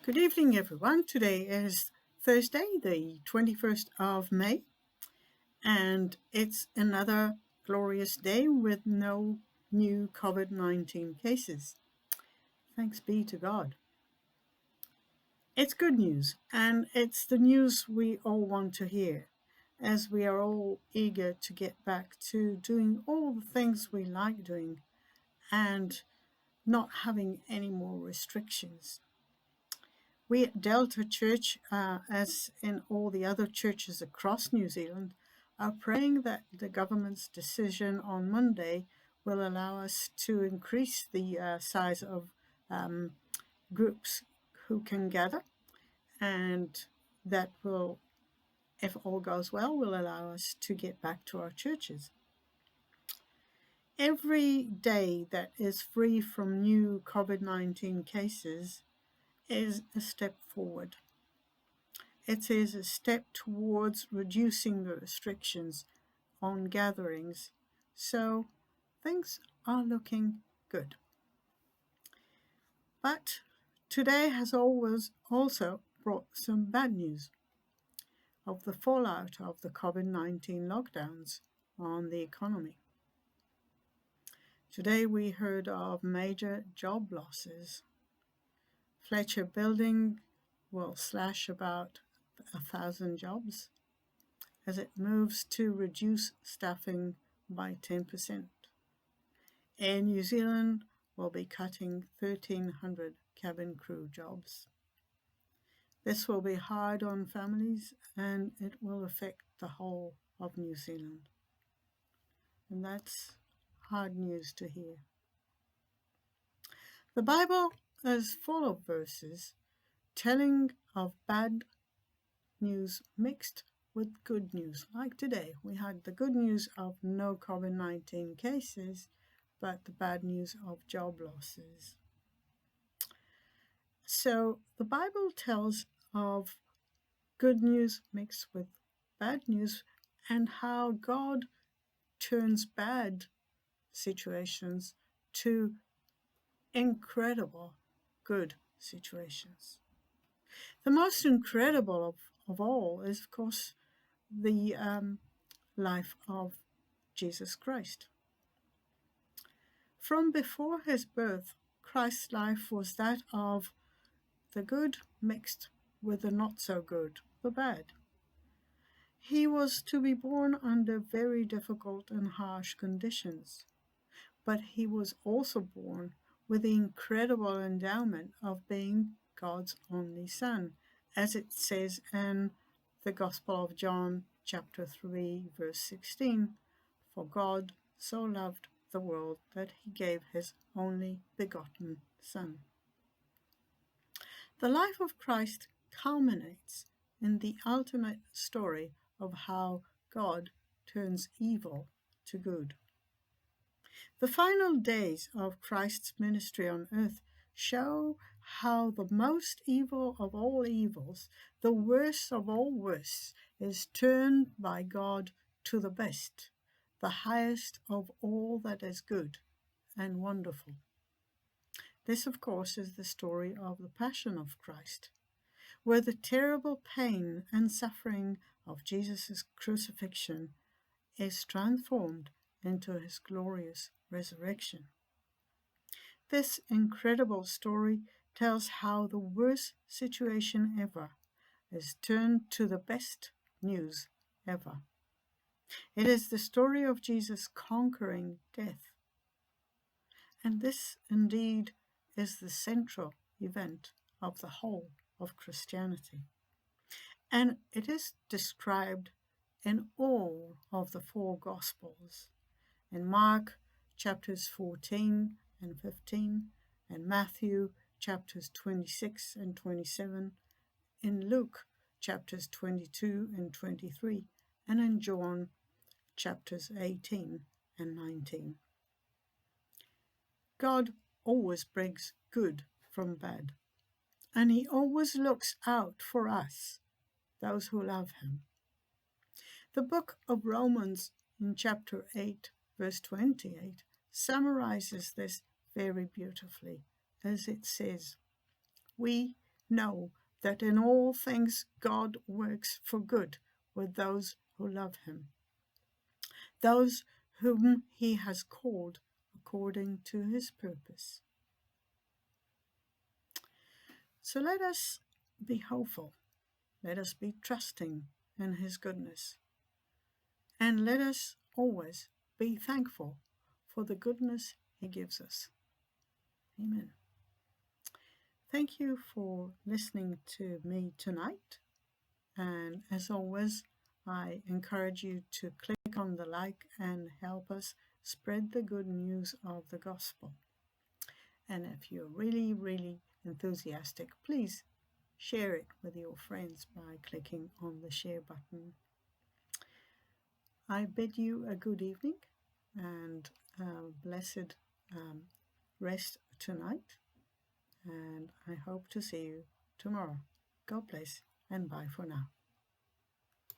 Good evening, everyone. Today is Thursday, the 21st of May, and it's another glorious day with no new COVID-19 cases. Thanks be to God. It's good news, and it's the news we all want to hear, as we are all eager to get back to doing all the things we like doing and not having any more restrictions. We at Delta Church, as in all the other churches across New Zealand, are praying that the government's decision on Monday will allow us to increase the size of groups who can gather, and that will, if all goes well, will allow us to get back to our churches. Every day that is free from new COVID-19 cases is a step forward. It is a step towards reducing the restrictions on gatherings, so things are looking good. But today has always also brought some bad news of the fallout of the COVID-19 lockdowns on the economy. Today we heard of major job losses. Fletcher Building will slash about 1,000 jobs as it moves to reduce staffing by 10%. Air New Zealand will be cutting 1,300 cabin crew jobs. This will be hard on families and it will affect the whole of New Zealand. And that's hard news to hear. The Bible is full of verses telling of bad news mixed with good news. Like today, we had the good news of no COVID-19 cases, but the bad news of job losses. So the Bible tells of good news mixed with bad news and how God turns bad situations to incredible good situations. The most incredible of all is, of course, the life of Jesus Christ. From before his birth, Christ's life was that of the good mixed with the not so good, the bad. He was to be born under very difficult and harsh conditions, but he was also born with the incredible endowment of being God's only Son, as it says in the Gospel of John, chapter 3, verse 16, "For God so loved the world that he gave his only begotten Son." The life of Christ culminates in the ultimate story of how God turns evil to good. The final days of Christ's ministry on earth show how the most evil of all evils, the worst of all worsts, is turned by God to the best, the highest of all that is good and wonderful. This, of course, is the story of the Passion of Christ, where the terrible pain and suffering of Jesus' crucifixion is transformed into his glorious resurrection. This incredible story tells how the worst situation ever is turned to the best news ever. It is the story of Jesus conquering death. And this indeed is the central event of the whole of Christianity. And it is described in all of the four Gospels. In Mark chapters 14 and 15, in Matthew chapters 26 and 27, in Luke chapters 22 and 23, and in John chapters 18 and 19. God always brings good from bad, and he always looks out for us, those who love him. The book of Romans in chapter 8, verse 28, summarizes this very beautifully, as it says, "We know that in all things God works for good with those who love him, those whom he has called according to his purpose. So let us be hopeful. Let us be trusting in his goodness. And let us always be thankful for the goodness he gives us. Amen. Thank you for listening to me tonight. And as always, I encourage you to click on the like and help us spread the good news of the gospel. And if you're really, really enthusiastic, please share it with your friends by clicking on the share button. I bid you a good evening and a blessed rest tonight. And I hope to see you tomorrow. God bless and bye for now.